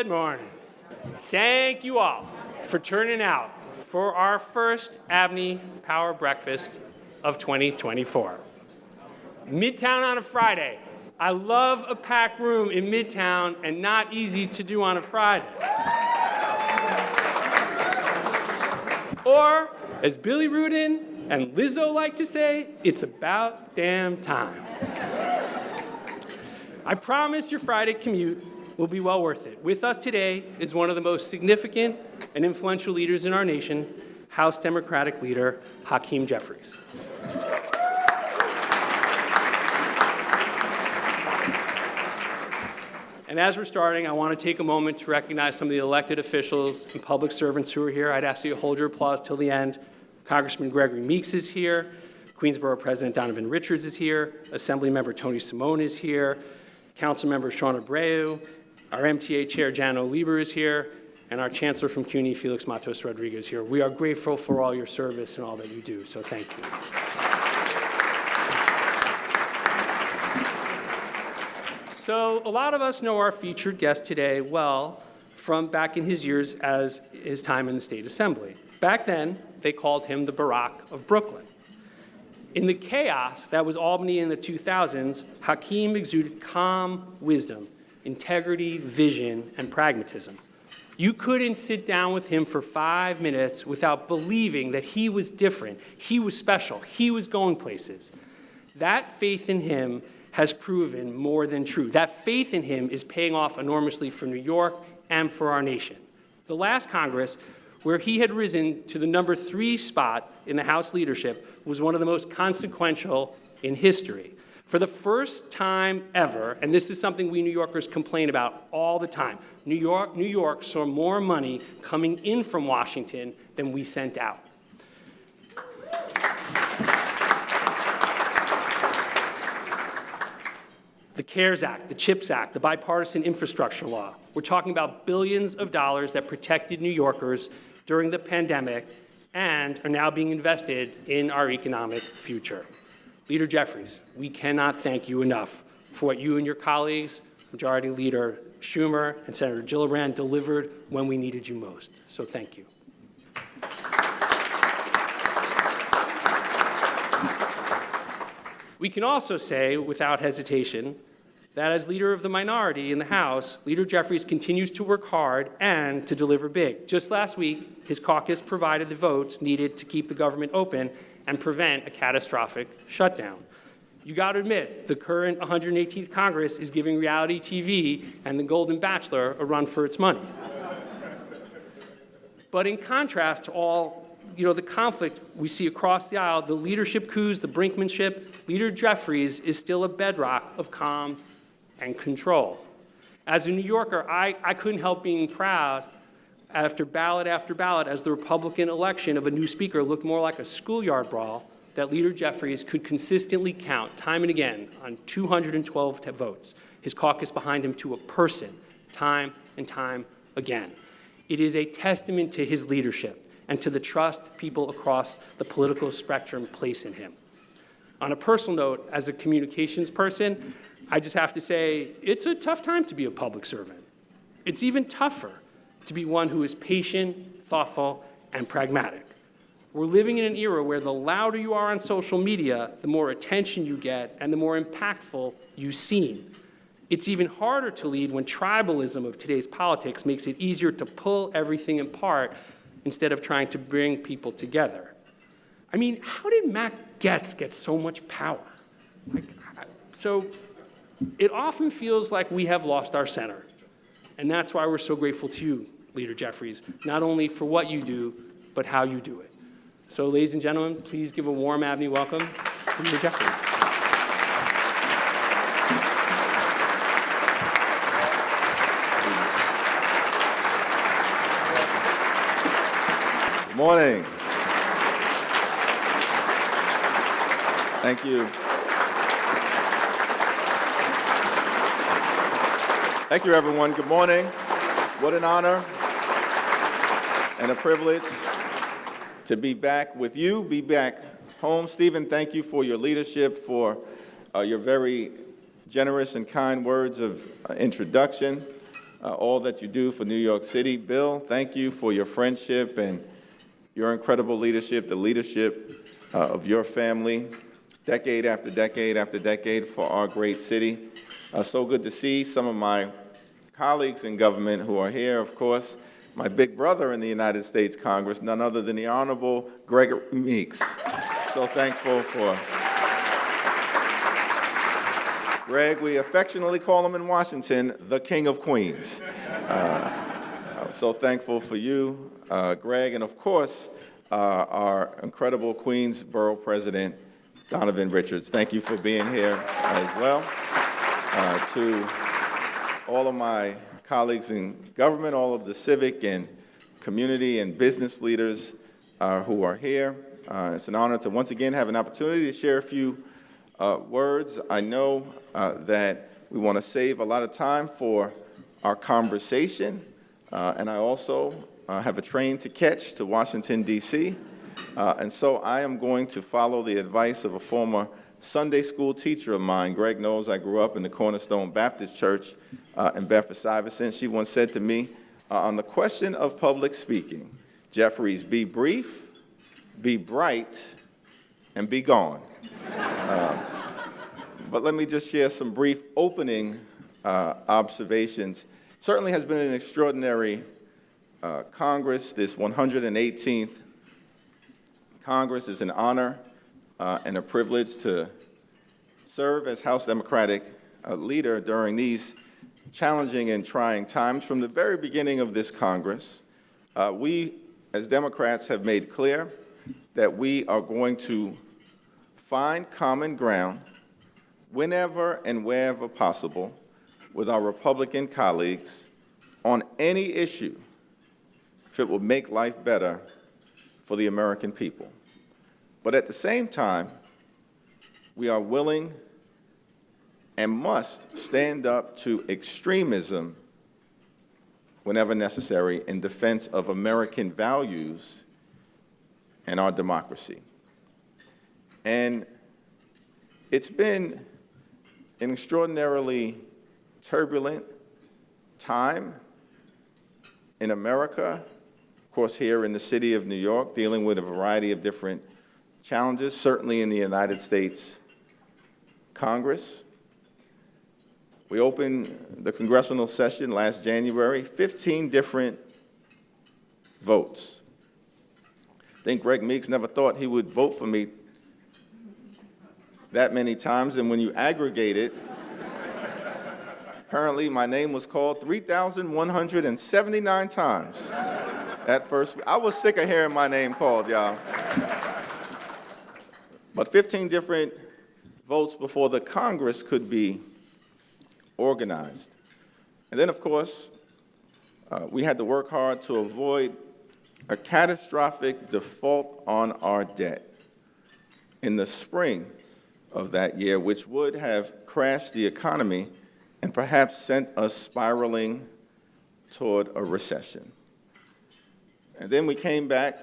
Good morning. Thank you all for turning out for our first Abney Power Breakfast of 2024. Midtown on a Friday. I love a packed room in Midtown and not easy to do on a Friday. Or, as Billy Rudin and Lizzo like to say, it's about damn time. I promise your Friday commute will be well worth it. With us today is one of the most significant and influential leaders in our nation, House Democratic Leader Hakeem Jeffries. And as we're starting, I want to take a moment to recognize some of the elected officials and public servants who are here. I'd ask you to hold your applause till the end. Congressman Gregory Meeks is here. Queensborough President Donovan Richards is here. Assemblymember Tony Simone is here. Councilmember Sean Abreu, our MTA Chair Jan O'Lieber is here, and our Chancellor from CUNY, Felix Matos Rodriguez, is here. We are grateful for all your service and all that you do, so thank you. So a lot of us know our featured guest today well from back in his years as his time in the State Assembly. Back then, they called him the Barack of Brooklyn. In the chaos that was Albany in the 2000s, Hakeem exuded calm wisdom, integrity, vision, and pragmatism. You couldn't sit down with him for 5 minutes without believing that he was different, he was special, he was going places. That faith in him has proven more than true. That faith in him is paying off enormously for New York and for our nation. The last Congress, where he had risen to the number 3 spot in the House leadership, was one of the most consequential in history. For the first time ever, and this is something we New Yorkers complain about all the time, New York saw more money coming in from Washington than we sent out. The CARES Act, the CHIPS Act, the bipartisan infrastructure law. We're talking about billions of dollars that protected New Yorkers during the pandemic and are now being invested in our economic future. Leader Jeffries, we cannot thank you enough for what you and your colleagues, Majority Leader Schumer and Senator Gillibrand, delivered when we needed you most. So thank you. We can also say, without hesitation, that as leader of the minority in the House, Leader Jeffries continues to work hard and to deliver big. Just last week, his caucus provided the votes needed to keep the government open and prevent a catastrophic shutdown. You got to admit, the current 118th Congress is giving reality TV and the Golden Bachelor a run for its money. But in contrast to all the conflict we see across the aisle, the leadership coups, the brinkmanship, Leader Jeffries is still a bedrock of calm and control. As a New Yorker, I couldn't help being proud after ballot, as the Republican election of a new speaker looked more like a schoolyard brawl, that Leader Jeffries could consistently count time and again on 212 votes, his caucus behind him to a person, time and time again. It is a testament to his leadership and to the trust people across the political spectrum place in him. On a personal note, as a communications person, I just have to say, it's a tough time to be a public servant. It's even tougher to be one who is patient, thoughtful, and pragmatic. We're living in an era where the louder you are on social media, the more attention you get, and the more impactful you seem. It's even harder to lead when tribalism of today's politics makes it easier to pull everything apart instead of trying to bring people together. I mean, how did Matt Gaetz get so much power? So it often feels like we have lost our center. And that's why we're so grateful to you, Leader Jeffries, not only for what you do, but how you do it. So ladies and gentlemen, please give a warm Abney welcome to Leader Jeffries. Good morning. Thank you. Thank you, everyone. Good morning. What an honor and a privilege to be back with you, be back home. Stephen, thank you for your leadership, for your very generous and kind words of introduction. all that you do for New York City. Bill, thank you for your friendship and your incredible leadership, the leadership of your family, decade after decade after decade for our great city. So good to see some of my colleagues in government who are here, of course. My big brother in the United States Congress, none other than the Honorable Greg Meeks. So thankful for Greg. We affectionately call him in Washington the King of Queens. So thankful for you, Greg, and of course, our incredible Queens Borough President, Donovan Richards. Thank you for being here as well. To all of my colleagues in government, all of the civic and community and business leaders who are here. It's an honor to once again have an opportunity to share a few words. I know that we want to save a lot of time for our conversation, and I also have a train to catch to Washington, D.C., and so I am going to follow the advice of a former Sunday school teacher of mine. Greg knows I grew up in the Cornerstone Baptist Church in Bedford-Stuyvesant. She once said to me, on the question of public speaking, Jeffries, be brief, be bright, and be gone. But let me just share some brief opening observations. Certainly has been an extraordinary Congress. This 118th Congress is an honor and a privilege to serve as House Democratic leader during these challenging and trying times. From the very beginning of this Congress, we as Democrats have made clear that we are going to find common ground whenever and wherever possible with our Republican colleagues on any issue if it will make life better for the American people. But at the same time, we are willing and must stand up to extremism whenever necessary in defense of American values and our democracy. And it's been an extraordinarily turbulent time in America, of course here in the city of New York, dealing with a variety of different challenges, certainly in the United States Congress. We opened the congressional session last January, 15 different votes. I think Greg Meeks never thought he would vote for me that many times, and when you aggregate it, apparently my name was called 3,179 times. At first, I was sick of hearing my name called, y'all. But 15 different votes before the Congress could be organized. And then, of course, we had to work hard to avoid a catastrophic default on our debt in the spring of that year, which would have crashed the economy and perhaps sent us spiraling toward a recession. And then we came back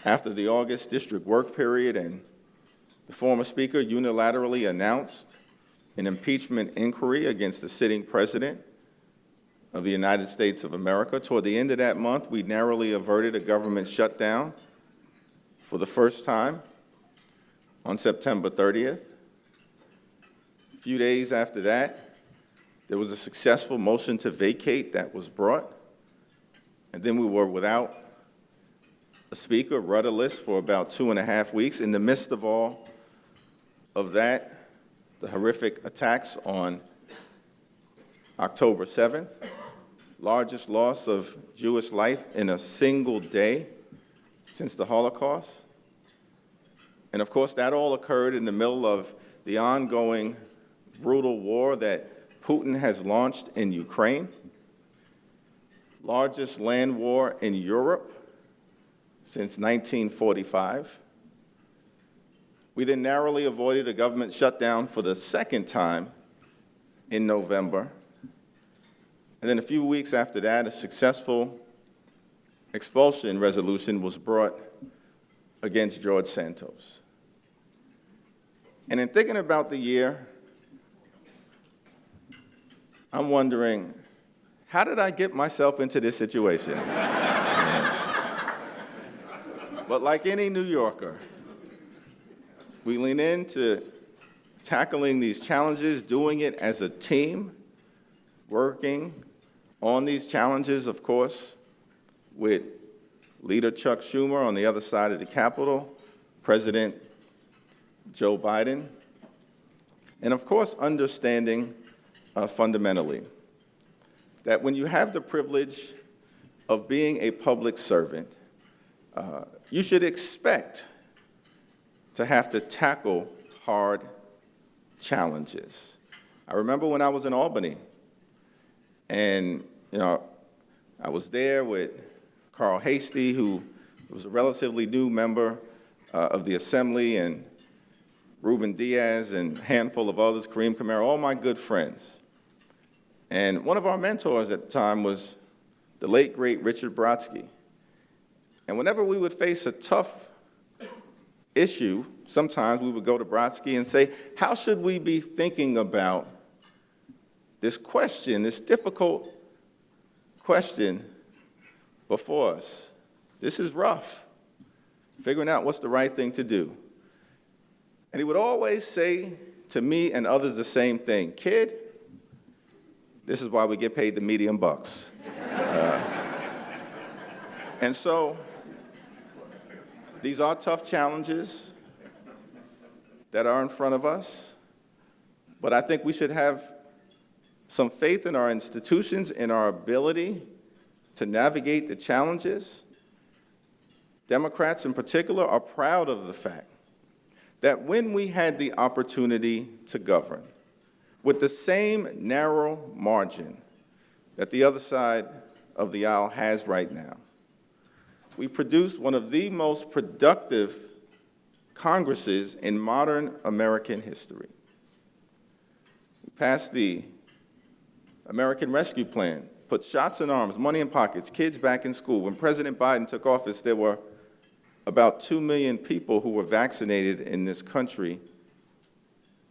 after the August district work period, and the former speaker unilaterally announced an impeachment inquiry against the sitting president of the United States of America. Toward the end of that month, we narrowly averted a government shutdown for the first time on September 30th. A few days after that, there was a successful motion to vacate that was brought, and then we were without a speaker, rudderless, for about 2.5 weeks. In the midst of all of that, the horrific attacks on October 7th, largest loss of Jewish life in a single day since the Holocaust. And of course, that all occurred in the middle of the ongoing brutal war that Putin has launched in Ukraine, largest land war in Europe since 1945. We then narrowly avoided a government shutdown for the second time in November. And then a few weeks after that, a successful expulsion resolution was brought against George Santos. And in thinking about the year, I'm wondering, how did I get myself into this situation? But like any New Yorker, we lean into tackling these challenges, doing it as a team, working on these challenges, of course, with Leader Chuck Schumer on the other side of the Capitol, President Joe Biden, and of course, understanding fundamentally that when you have the privilege of being a public servant, you should expect to have to tackle hard challenges. I remember when I was in Albany, and I was there with Carl Hastie, who was a relatively new member of the Assembly, and Ruben Diaz, and a handful of others, Kareem Kamara, all my good friends. And one of our mentors at the time was the late, great Richard Brodsky. And whenever we would face a tough issue, sometimes we would go to Brodsky and say, how should we be thinking about this question, this difficult question before us? This is rough, figuring out what's the right thing to do. And he would always say to me and others the same thing: kid, this is why we get paid the medium bucks. And so these are tough challenges that are in front of us, but I think we should have some faith in our institutions, in our ability to navigate the challenges. Democrats in particular are proud of the fact that when we had the opportunity to govern with the same narrow margin that the other side of the aisle has right now, we produced one of the most productive Congresses in modern American history. We passed the American Rescue Plan, put shots in arms, money in pockets, kids back in school. When President Biden took office, there were about 2 million people who were vaccinated in this country,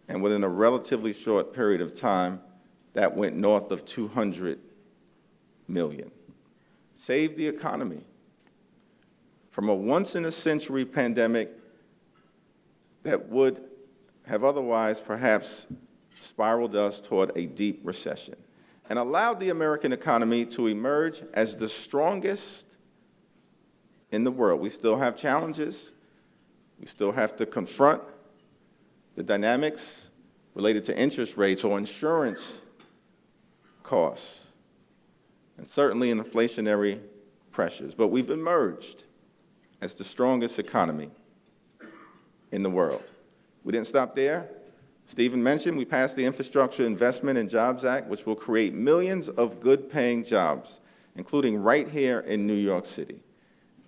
and within a relatively short period of time, that went north of 200 million. Saved the economy from a once-in-a-century pandemic that would have otherwise perhaps spiraled us toward a deep recession, and allowed the American economy to emerge as the strongest in the world. We still have challenges. We still have to confront the dynamics related to interest rates or insurance costs, and certainly inflationary pressures. But we've emerged as the strongest economy in the world. We didn't stop there. Stephen mentioned we passed the Infrastructure Investment and Jobs Act, which will create millions of good-paying jobs, including right here in New York City,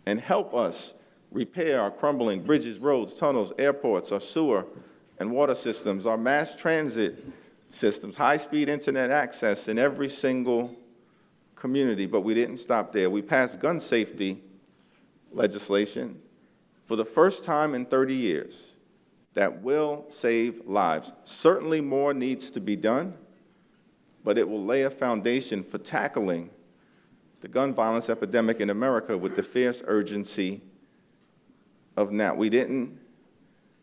and help us repair our crumbling bridges, roads, tunnels, airports, our sewer and water systems, our mass transit systems, high-speed internet access in every single community. But we didn't stop there. We passed gun safety legislation for the first time in 30 years that will save lives. Certainly more needs to be done, but it will lay a foundation for tackling the gun violence epidemic in America with the fierce urgency of now. We didn't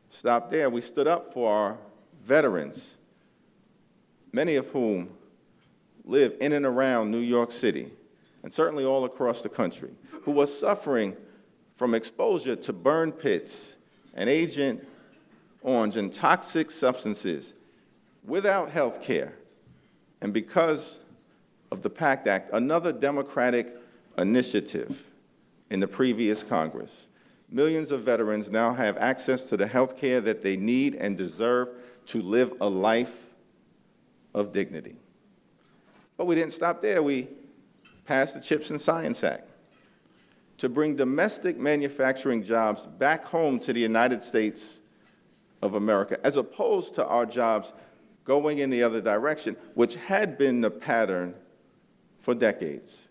stop there. We stood up for our veterans, many of whom live in and around New York City, and certainly all across the country, who are suffering from exposure to burn pits and Agent Orange and toxic substances without health care. And because of the PACT Act, another Democratic initiative in the previous Congress, millions of veterans now have access to the health care that they need and deserve to live a life of dignity. But we didn't stop there. We passed the CHIPS and Science Act to bring domestic manufacturing jobs back home to the United States of America, as opposed to our jobs going in the other direction, which had been the pattern for decades.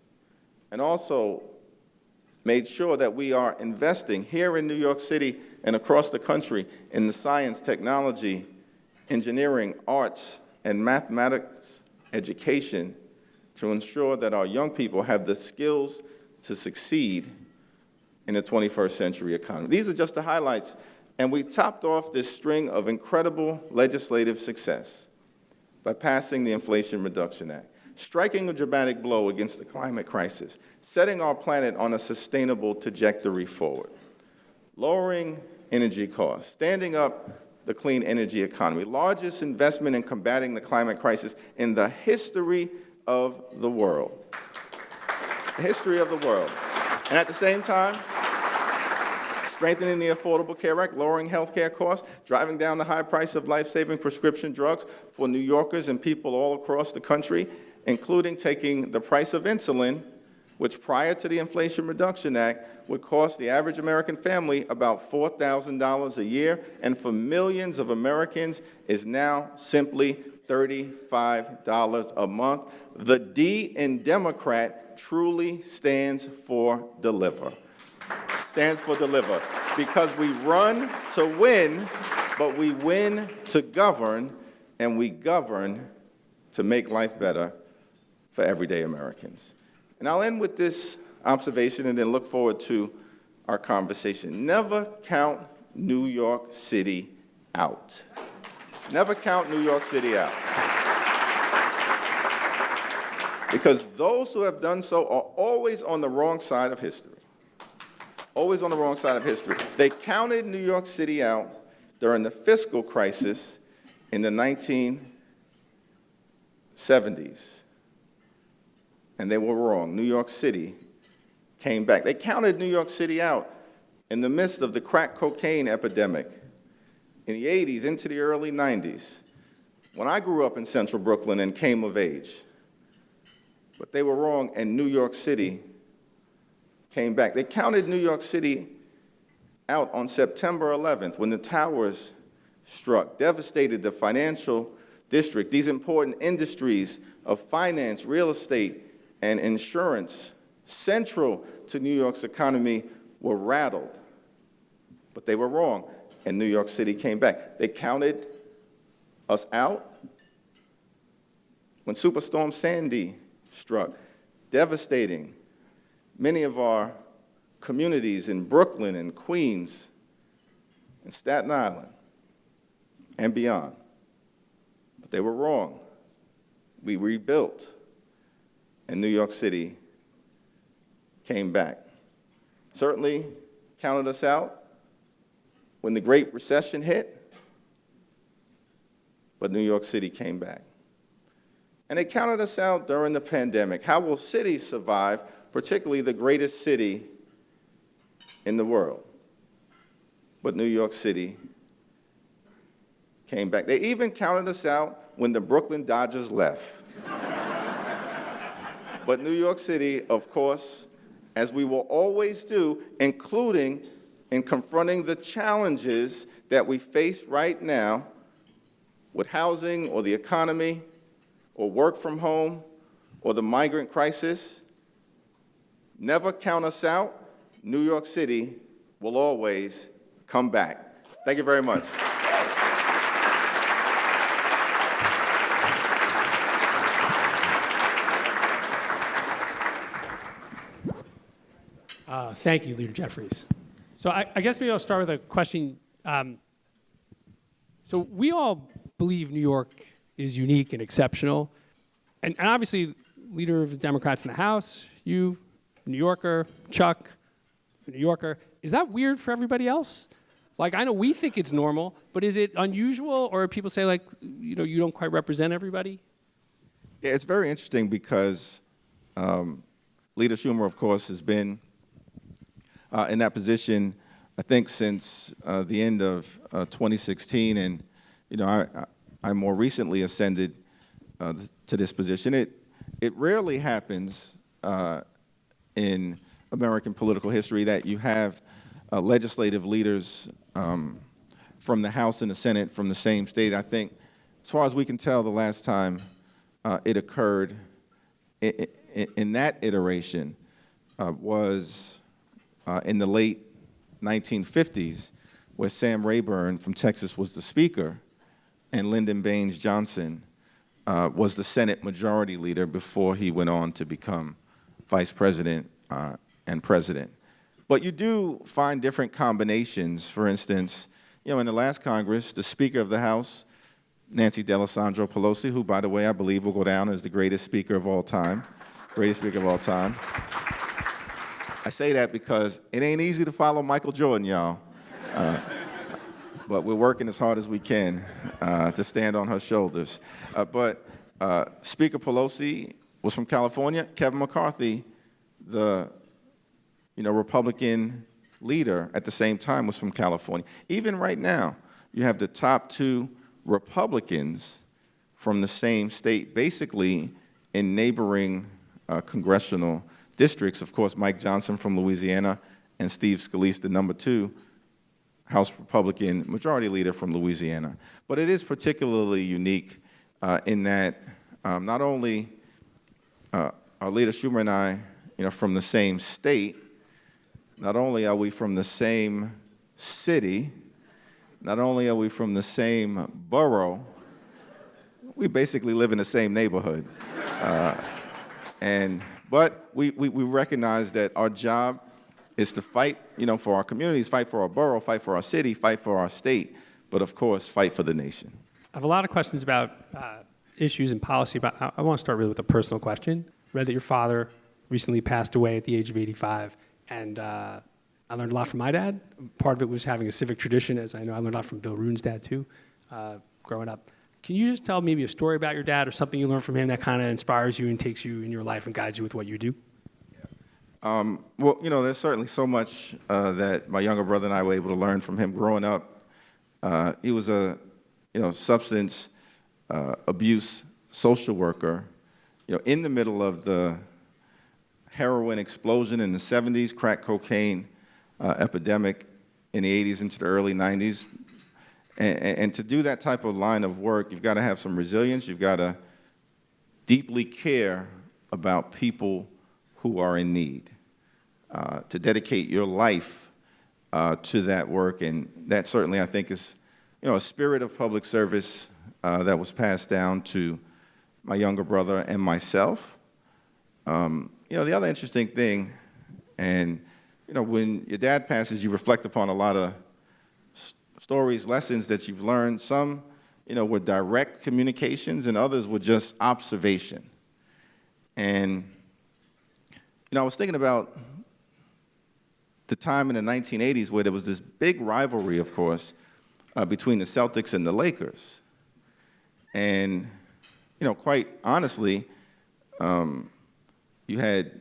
And also made sure that we are investing here in New York City and across the country in the science, technology, engineering, arts, and mathematics education to ensure that our young people have the skills to succeed in the 21st century economy. These are just the highlights, and we topped off this string of incredible legislative success by passing the Inflation Reduction Act, striking a dramatic blow against the climate crisis, setting our planet on a sustainable trajectory forward, lowering energy costs, standing up the clean energy economy, largest investment in combating the climate crisis in the history of the world. The history of the world. And at the same time, strengthening the Affordable Care Act, lowering health care costs, driving down the high price of life-saving prescription drugs for New Yorkers and people all across the country, including taking the price of insulin, which prior to the Inflation Reduction Act would cost the average American family about $4,000 a year, and for millions of Americans is now simply $35 a month. The D in Democrat truly stands for deliver. Stands for deliver, because we run to win, but we win to govern, and we govern to make life better for everyday Americans. And I'll end with this observation and then look forward to our conversation. Never count New York City out. Never count New York City out. Because those who have done so are always on the wrong side of history. Always on the wrong side of history. They counted New York City out during the fiscal crisis in the 1970s. And they were wrong. New York City came back. They counted New York City out in the midst of the crack cocaine epidemic in the 80s into the early 90s, when I grew up in central Brooklyn and came of age. But they were wrong, and New York City came back. They counted New York City out on September 11th when the towers struck, devastated the financial district. These important industries of finance, real estate, and insurance, central to New York's economy, were rattled. But they were wrong, and New York City came back. They counted us out when Superstorm Sandy struck, devastating many of our communities in Brooklyn and Queens and Staten Island and beyond. But they were wrong. We rebuilt, and New York City came back. Certainly counted us out when the Great Recession hit, but New York City came back. And they counted us out during the pandemic. How will cities survive, particularly the greatest city in the world? But New York City came back. They even counted us out when the Brooklyn Dodgers left. But New York City, of course, as we will always do, including in confronting the challenges that we face right now with housing or the economy or work from home or the migrant crisis, never count us out. New York City will always come back. Thank you very much. Thank you, Leader Jeffries. So I guess maybe I'll start with a question. So we all believe New York is unique and exceptional. And obviously, leader of the Democrats in the House, you, New Yorker, Chuck, New Yorker. Is that weird for everybody else? Like, I know we think it's normal, but is it unusual, or people say, like, you know, you don't quite represent everybody? Yeah, it's very interesting because Leader Schumer, of course, has been in that position, I think, since the end of 2016, and you know, I more recently ascended to this position. It rarely happens in American political history that you have legislative leaders from the House and the Senate from the same state. I think, as far as we can tell, the last time it occurred in that iteration was in the late 1950s, where Sam Rayburn from Texas was the Speaker, and Lyndon Baines Johnson was the Senate Majority Leader before he went on to become Vice President and President. But you do find different combinations. For instance, in the last Congress, the Speaker of the House, Nancy D'Alessandro Pelosi, who, by the way, I believe will go down as the greatest speaker of all time, greatest speaker of all time. I say that because it ain't easy to follow Michael Jordan, y'all. But we're working as hard as we can to stand on her shoulders. But Speaker Pelosi was from California. Kevin McCarthy, the Republican leader at the same time, was from California. Even right now, you have the top two Republicans from the same state, basically in neighboring congressional districts. Of course, Mike Johnson from Louisiana and Steve Scalise, the number 2 House Republican Majority Leader from Louisiana. But it is particularly unique in that not only are Leader Schumer and I, from the same state, not only are we from the same city, not only are we from the same borough, we basically live in the same neighborhood. But we recognize that our job is to fight, for our communities, fight for our borough, fight for our city, fight for our state, but of course, fight for the nation. I have a lot of questions about issues and policy, but I want to start really with a personal question. Read that your father recently passed away at the age of 85, and I learned a lot from my dad. Part of it was having a civic tradition, as I know I learned a lot from Bill Rune's dad too, growing up. Can you just tell maybe a story about your dad or something you learned from him that kind of inspires you and takes you in your life and guides you with what you do? Well, there's certainly so much that my younger brother and I were able to learn from him growing up. He was a, substance abuse social worker, in the middle of the heroin explosion in the 70s, crack cocaine epidemic in the 80s into the early 90s. And to do that type of line of work, you've got to have some resilience. You've got to deeply care about people who are in need, to dedicate your life to that work. And that certainly, I think, is a spirit of public service that was passed down to my younger brother and myself. The other interesting thing, and when your dad passes, you reflect upon a lot of stories, lessons that you've learned. Some, were direct communications, and others were just observation. And, I was thinking about the time in the 1980s where there was this big rivalry, of course, between the Celtics and the Lakers. And, quite honestly, you had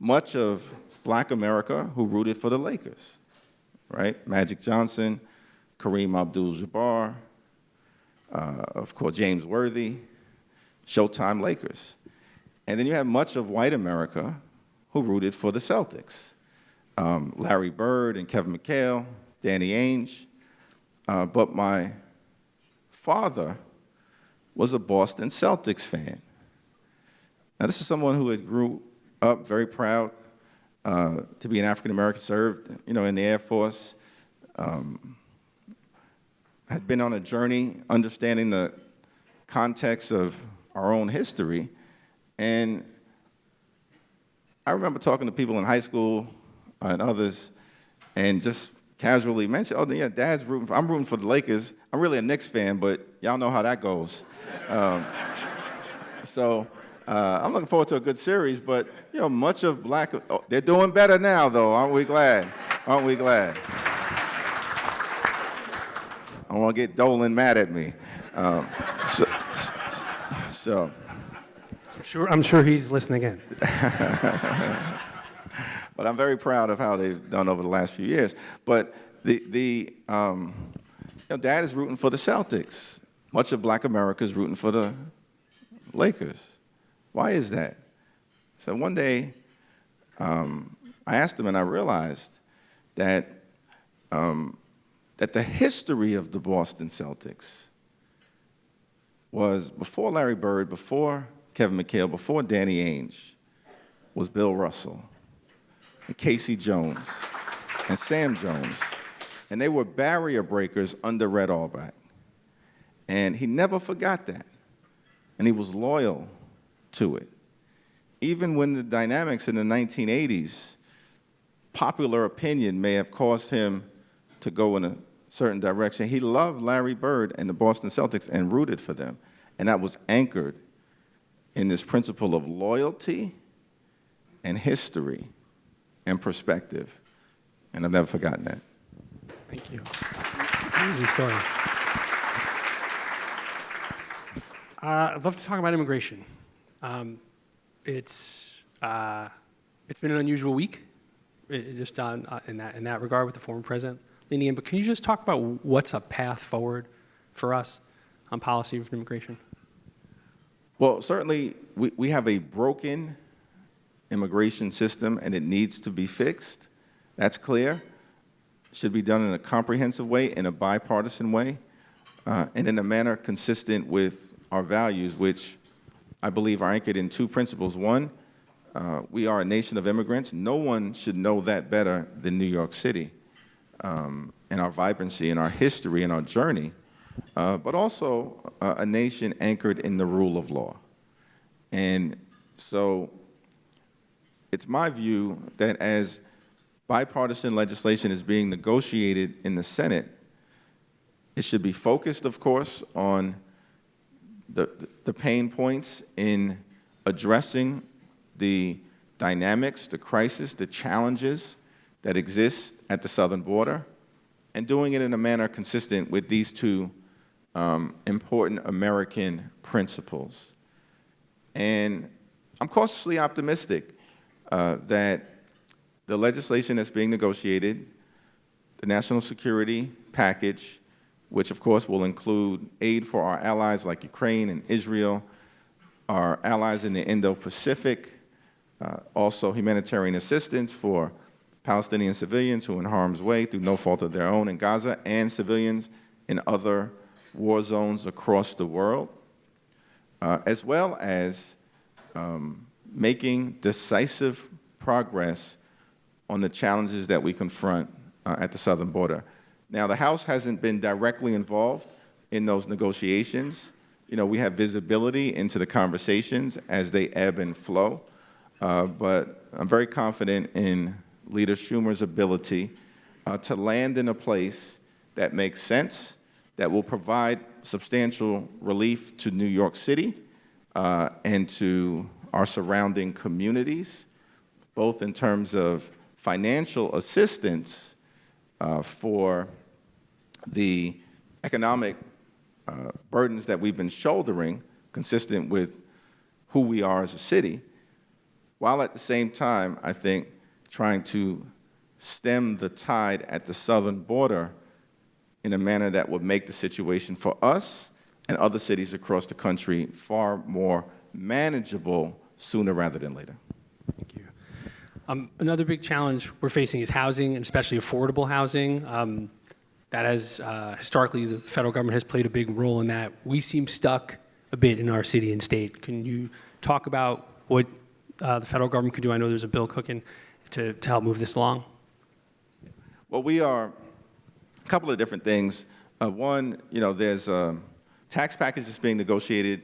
much of Black America who rooted for the Lakers, right? Magic Johnson, Kareem Abdul-Jabbar, of course, James Worthy, Showtime Lakers. And then you have much of white America who rooted for the Celtics. Larry Bird and Kevin McHale, Danny Ainge. But my father was a Boston Celtics fan. Now, this is someone who had grew up very proud to be an African American, served, in the Air Force, had been on a journey understanding the context of our own history. And I remember talking to people in high school and others and just casually mentioned, oh, yeah, Dad's rooting I'm rooting for the Lakers. I'm really a Knicks fan, but y'all know how that goes. So I'm looking forward to a good series, but, much of they're doing better now, though, aren't we glad? Aren't we glad? I want to get Dolan mad at me. So. I'm sure he's listening in. But I'm very proud of how they've done over the last few years. But Dad is rooting for the Celtics. Much of Black America is rooting for the Lakers. Why is that? So one day, I asked him, and I realized that the history of the Boston Celtics was before Larry Bird, before Kevin McHale, before Danny Ainge, was Bill Russell and Casey Jones and Sam Jones. And they were barrier breakers under Red Auerbach. And he never forgot that. and he was loyal to it. Even when the dynamics in the 1980s, popular opinion may have caused him to go in a certain direction, he loved Larry Bird and the Boston Celtics and rooted for them. And that was anchored in this principle of loyalty and history and perspective. And I've never forgotten that. Thank you. Amazing story. I'd love to talk about immigration. It's been an unusual week, just in that regard with the former president leaning in. But can you just talk about what's a path forward for us on policy of immigration? Well, certainly we have a broken immigration system, and it needs to be fixed. That's clear. It should be done in a comprehensive way, in a bipartisan way, and in a manner consistent with our values, which I believe are anchored in two principles. One, we are a nation of immigrants. No one should know that better than New York City, and our vibrancy and our history and our journey, but also a nation anchored in the rule of law. And so it's my view that as bipartisan legislation is being negotiated in the Senate, it should be focused, of course, on the pain points in addressing the dynamics, the crisis, the challenges that exist at the southern border, and doing it in a manner consistent with these two important American principles. And I'm cautiously optimistic that the legislation that's being negotiated, the national security package, which of course will include aid for our allies like Ukraine and Israel, our allies in the Indo-Pacific, also humanitarian assistance for Palestinian civilians who are in harm's way through no fault of their own in Gaza, and civilians in other war zones across the world, as well as making decisive progress on the challenges that we confront at the southern border. Now, the House hasn't been directly involved in those negotiations. You know, we have visibility into the conversations as they ebb and flow, but I'm very confident in Leader Schumer's ability to land in a place that makes sense, that will provide substantial relief to New York City and to our surrounding communities, both in terms of financial assistance for the economic burdens that we've been shouldering, consistent with who we are as a city, while at the same time, I think, trying to stem the tide at the southern border in a manner that would make the situation for us and other cities across the country far more manageable sooner rather than later. Thank you. Another big challenge we're facing is housing, and especially affordable housing. That has, historically, the federal government has played a big role in that. We seem stuck a bit in our city and state. Can you talk about what the federal government could do? I know there's a bill cooking to help move this along. Well, we are a couple of different things. One, you know, there's a tax package that's being negotiated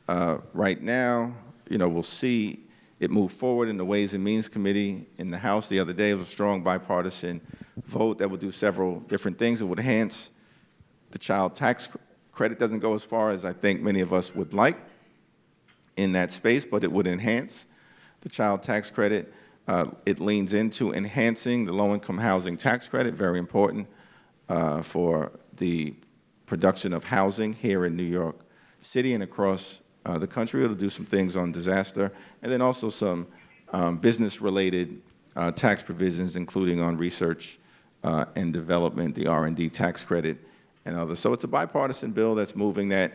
right now. You know, we'll see it move forward in the Ways and Means Committee in the House the other day. It was a strong bipartisan vote that would do several different things. It would enhance the child tax credit. Doesn't go as far as I think many of us would like in that space, but it would enhance the child tax credit. It leans into enhancing the low-income housing tax credit, very important for the production of housing here in New York City and across the country. It'll do some things on disaster, and then also some business-related tax provisions, including on research and development, the R&D tax credit, and others. So it's a bipartisan bill that's moving that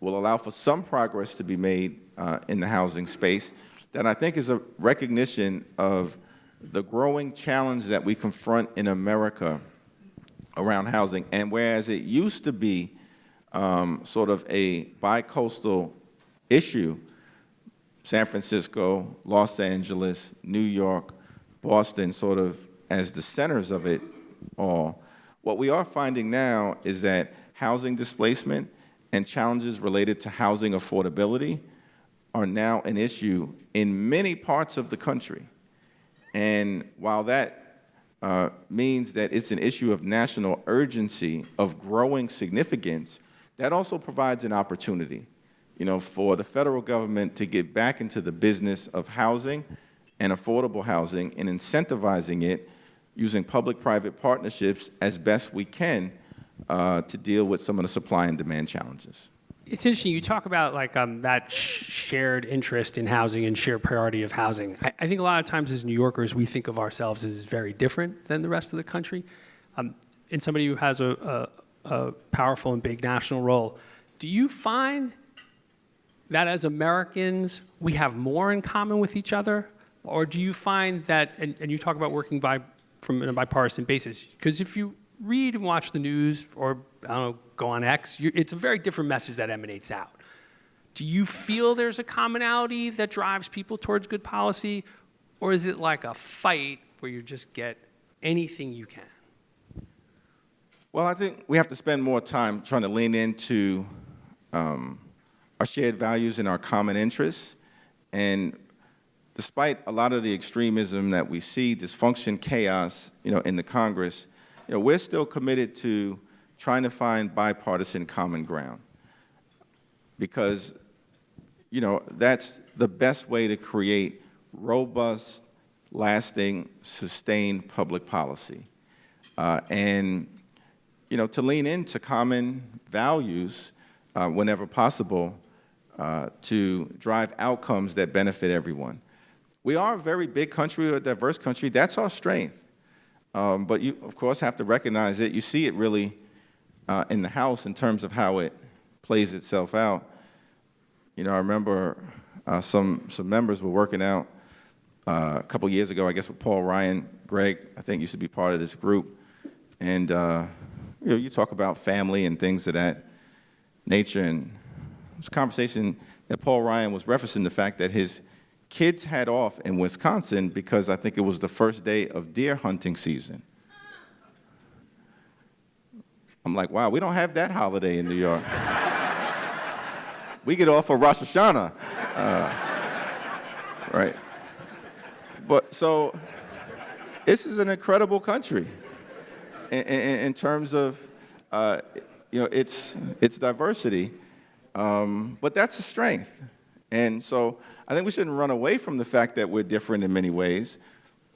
will allow for some progress to be made in the housing space that I think is a recognition of the growing challenge that we confront in America around housing. And whereas it used to be sort of a bi-coastal issue, San Francisco, Los Angeles, New York, Boston, sort of as the centers of it all, what we are finding now is that housing displacement and challenges related to housing affordability are now an issue in many parts of the country. And while that means that it's an issue of national urgency, of growing significance, that also provides an opportunity, for the federal government to get back into the business of housing and affordable housing and incentivizing it using public-private partnerships as best we can to deal with some of the supply and demand challenges. It's interesting. You talk about that shared interest in housing and shared priority of housing. I think a lot of times as New Yorkers, we think of ourselves as very different than the rest of the country. And somebody who has a powerful and big national role, do you find that as Americans, we have more in common with each other? Or do you find that, and you talk about working from a bipartisan basis, because if you read and watch the news or, I don't know, go on X, it's a very different message that emanates out. Do you feel there's a commonality that drives people towards good policy, or is it like a fight where you just get anything you can? Well, I think we have to spend more time trying to lean into our shared values and our common interests. And despite a lot of the extremism that we see, dysfunction, chaos, in the Congress, we're still committed to trying to find bipartisan common ground because, that's the best way to create robust, lasting, sustained public policy. And, to lean into common values whenever possible to drive outcomes that benefit everyone. We are a very big country, a diverse country. That's our strength. But you, of course, have to recognize it. You see it really in the House in terms of how it plays itself out. I remember some members were working out a couple years ago, I guess with Paul Ryan. Greg, I think, used to be part of this group. And, you talk about family and things of that nature. And it was a conversation that Paul Ryan was referencing the fact that his kids had off in Wisconsin because I think it was the first day of deer hunting season. I'm like, wow, we don't have that holiday in New York. We get off for Rosh Hashanah, right? But so this is an incredible country in terms of its diversity, but that's a strength. And so I think we shouldn't run away from the fact that we're different in many ways.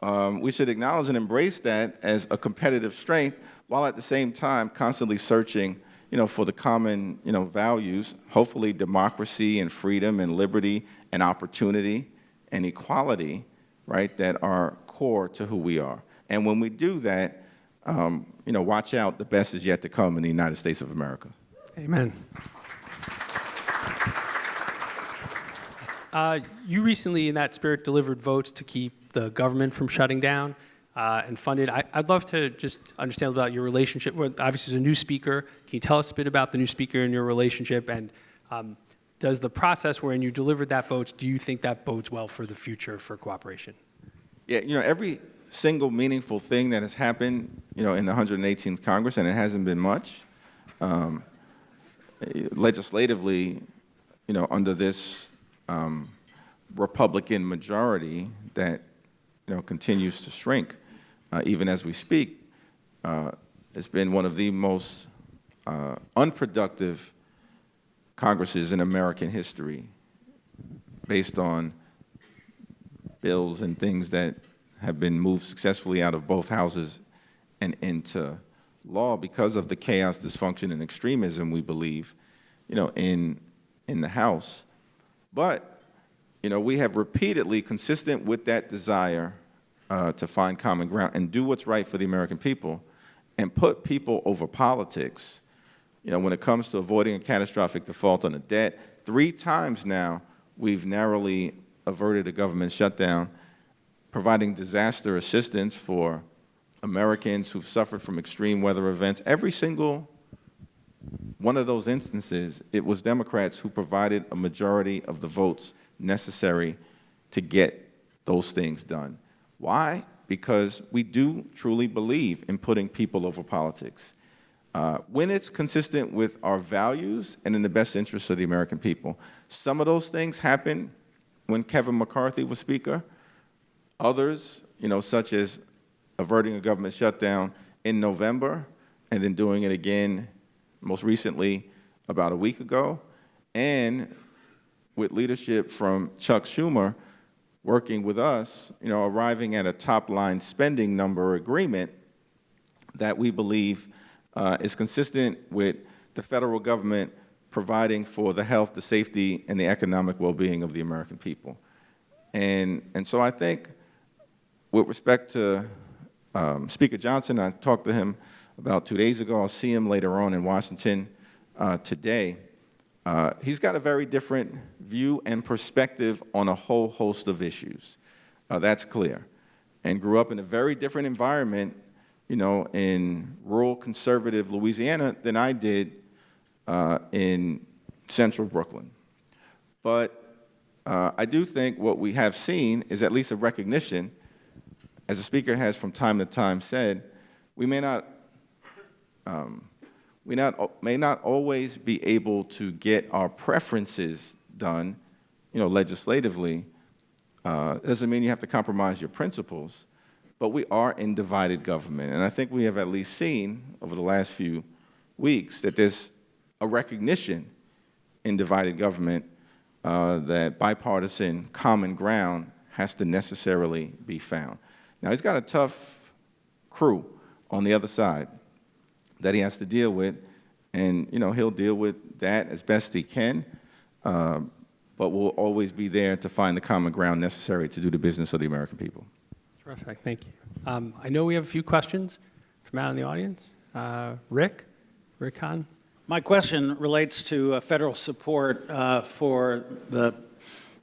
We should acknowledge and embrace that as a competitive strength while at the same time constantly searching, for the common, values, hopefully democracy and freedom and liberty and opportunity and equality, right, that are core to who we are. And when we do that, watch out, the best is yet to come in the United States of America. Amen. You recently, in that spirit, delivered votes to keep the government from shutting down and funded. I'd love to just understand about your relationship with, obviously, there's a new speaker. Can you tell us a bit about the new speaker and your relationship? And does the process wherein you delivered that vote, do you think that bodes well for the future for cooperation? Yeah, every single meaningful thing that has happened, in the 118th Congress, and it hasn't been much, legislatively, under this Republican majority that continues to shrink even as we speak. It's been one of the most unproductive Congresses in American history based on bills and things that have been moved successfully out of both houses and into law because of the chaos, dysfunction, and extremism we believe, in the House. But we have repeatedly, consistent with that desire to find common ground and do what's right for the American people and put people over politics. When it comes to avoiding a catastrophic default on a debt, 3 times now we've narrowly averted a government shutdown, providing disaster assistance for Americans who've suffered from extreme weather events. Every single one of those instances, it was Democrats who provided a majority of the votes necessary to get those things done. Why? Because we do truly believe in putting people over politics. when it's consistent with our values and in the best interest of the American people. Some of those things happened when Kevin McCarthy was Speaker. Others, such as averting a government shutdown in November and then doing it again most recently about a week ago, and with leadership from Chuck Schumer working with us, arriving at a top-line spending number agreement that we believe is consistent with the federal government providing for the health, the safety, and the economic well-being of the American people. And so I think with respect to Speaker Johnson, I talked to him about 2 days ago. I'll see him later on in Washington today. He's got a very different view and perspective on a whole host of issues. That's clear. And grew up in a very different environment, in rural conservative Louisiana than I did in central Brooklyn. But I do think what we have seen is at least a recognition, as the Speaker has from time to time said, we may not always be able to get our preferences done, legislatively. It doesn't mean you have to compromise your principles, but we are in divided government. And I think we have at least seen over the last few weeks that there's a recognition in divided government that bipartisan common ground has to necessarily be found. Now, he's got a tough crew on the other side that he has to deal with, and he'll deal with that as best he can, but we'll always be there to find the common ground necessary to do the business of the American people. Terrific, thank you. I know we have a few questions from out in the audience. Rick Hahn? My question relates to federal support for the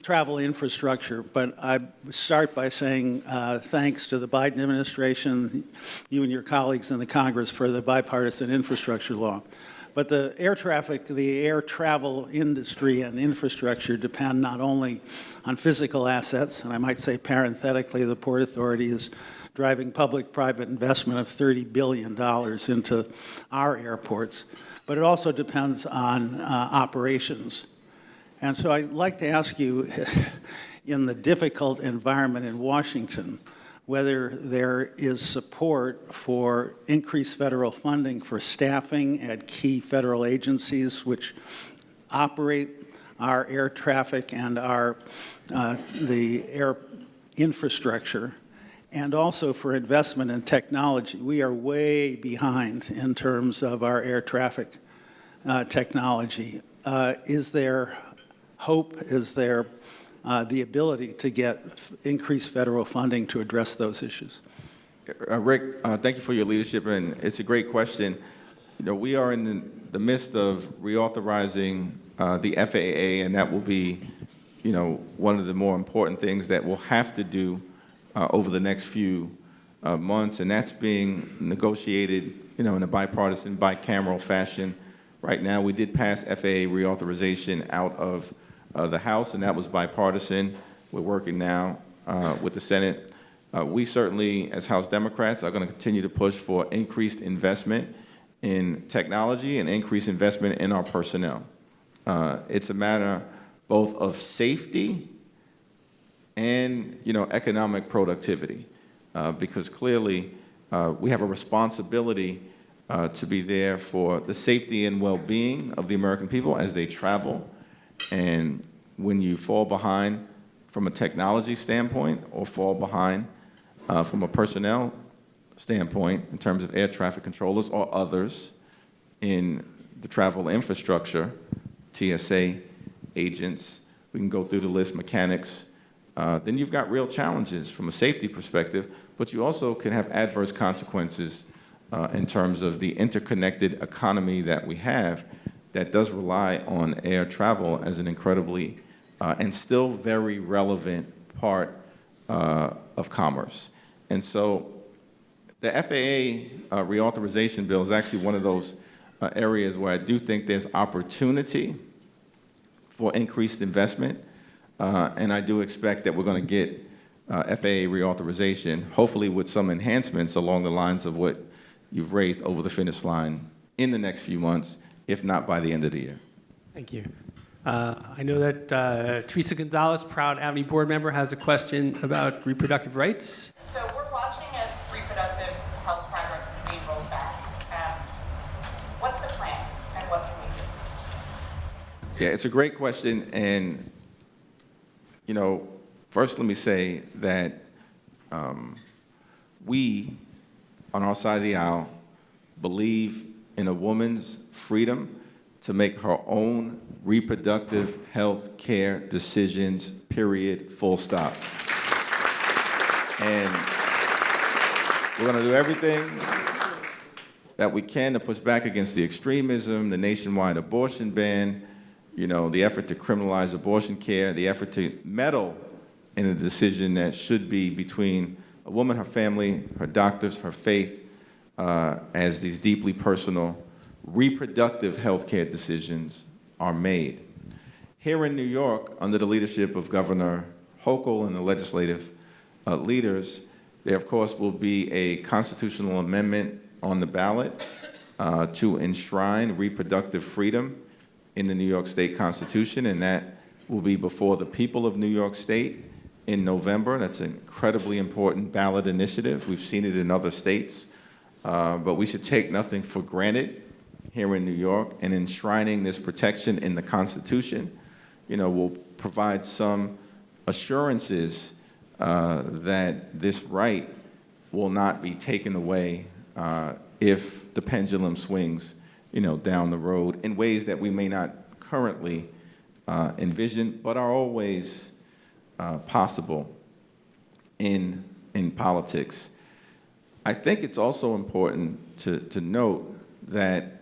travel infrastructure, but I start by saying thanks to the Biden administration, you and your colleagues in the Congress for the bipartisan infrastructure law. But the air travel industry and infrastructure depend not only on physical assets, and I might say parenthetically, the Port Authority is driving public-private investment of $30 billion into our airports, but it also depends on operations. And so I'd like to ask you, in the difficult environment in Washington, whether there is support for increased federal funding for staffing at key federal agencies which operate our air traffic and the air infrastructure, and also for investment in technology. We are way behind in terms of our air traffic technology. Is there hope? Is there the ability to get increased federal funding to address those issues? Rick, thank you for your leadership, and it's a great question. We are in the midst of reauthorizing the FAA, and that will be, one of the more important things that we'll have to do over the next few months, and that's being negotiated, in a bipartisan, bicameral fashion. Right now, we did pass FAA reauthorization out of the House, and that was bipartisan. We're working now with the Senate. We certainly, as House Democrats, are going to continue to push for increased investment in technology and increased investment in our personnel. It's a matter both of safety and, economic productivity, because clearly we have a responsibility to be there for the safety and well-being of the American people as they travel. And when you fall behind from a technology standpoint or fall behind from a personnel standpoint in terms of air traffic controllers or others in the travel infrastructure, TSA agents, we can go through the list, mechanics, then you've got real challenges from a safety perspective, but you also can have adverse consequences in terms of the interconnected economy that we have that does rely on air travel as an incredibly and still very relevant part of commerce. And so the FAA reauthorization bill is actually one of those areas where I do think there's opportunity for increased investment, and I do expect that we're going to get FAA reauthorization, hopefully with some enhancements along the lines of what you've raised over the finish line in the next few months, if not by the end of the year. Thank you. I know that Teresa Gonzalez, proud Avenue board member, has a question about reproductive rights. So we're watching as reproductive health progress is being rolled back. What's the plan and what can we do? Yeah, it's a great question. And, first let me say that we, on our side of the aisle, believe in a woman's freedom to make her own reproductive health care decisions, period, full stop. And we're going to do everything that we can to push back against the extremism, the nationwide abortion ban, the effort to criminalize abortion care, the effort to meddle in a decision that should be between a woman, her family, her doctors, her faith, as these deeply personal reproductive health care decisions are made. Here in New York, under the leadership of Governor Hochul and the legislative leaders, there, of course, will be a constitutional amendment on the ballot to enshrine reproductive freedom in the New York State Constitution, and that will be before the people of New York State in November. That's an incredibly important ballot initiative. We've seen it in other states, but we should take nothing for granted here in New York, and enshrining this protection in the Constitution, will provide some assurances that this right will not be taken away if the pendulum swings, down the road in ways that we may not currently envision, but are always possible in politics. I think it's also important to note that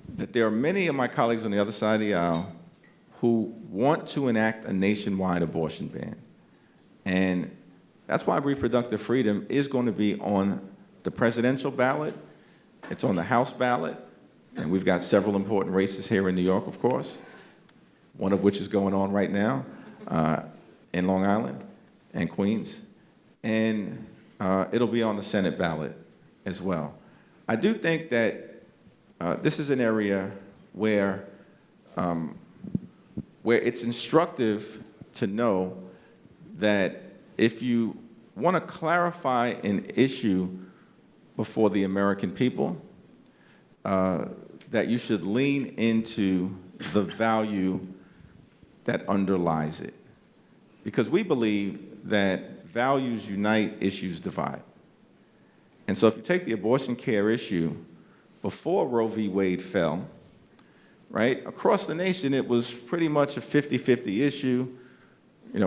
there are many of my colleagues on the other side of the aisle who want to enact a nationwide abortion ban. And that's why reproductive freedom is going to be on the presidential ballot. It's on the House ballot. And we've got several important races here in New York, of course, one of which is going on right now in Long Island and Queens. And it'll be on the Senate ballot as well. I do think that this is an area where it's instructive to know that if you want to clarify an issue before the American people, that you should lean into the value that underlies it. Because we believe that values unite, issues divide. And so if you take the abortion care issue, before Roe v. Wade fell, right, across the nation it was pretty much a 50-50 issue,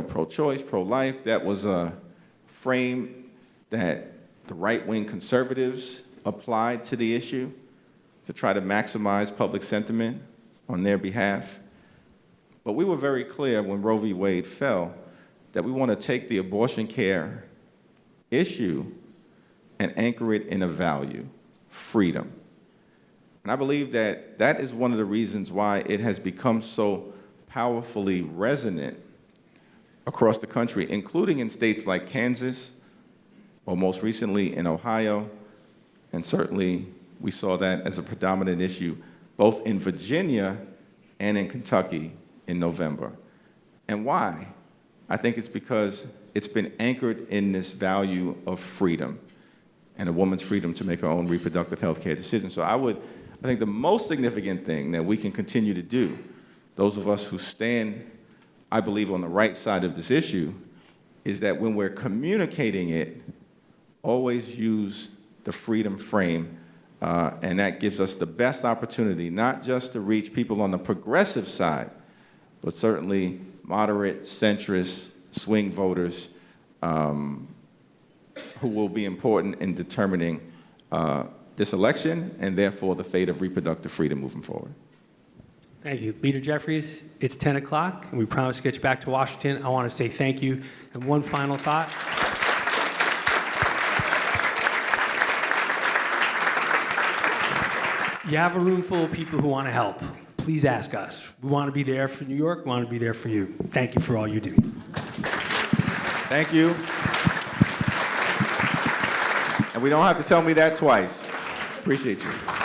pro-choice, pro-life. That was a frame that the right-wing conservatives applied to the issue to try to maximize public sentiment on their behalf. But we were very clear when Roe v. Wade fell that we want to take the abortion care issue and anchor it in a value, freedom. And I believe that that is one of the reasons why it has become so powerfully resonant across the country, including in states like Kansas, or most recently in Ohio, and certainly we saw that as a predominant issue both in Virginia and in Kentucky in November. And why? I think it's because it's been anchored in this value of freedom and a woman's freedom to make her own reproductive health care decisions. So I think the most significant thing that we can continue to do, those of us who stand, I believe, on the right side of this issue, is that when we're communicating it, always use the freedom frame, and that gives us the best opportunity, not just to reach people on the progressive side, but certainly moderate, centrist, swing voters who will be important in determining this election and therefore the fate of reproductive freedom moving forward. Thank you. Leader Jeffries, it's 10 o'clock, and we promise to get you back to Washington. I want to say thank you. And one final thought. You have a room full of people who want to help. Please ask us. We want to be there for New York. We want to be there for you. Thank you for all you do. Thank you. And we don't have to tell me that twice. Appreciate you.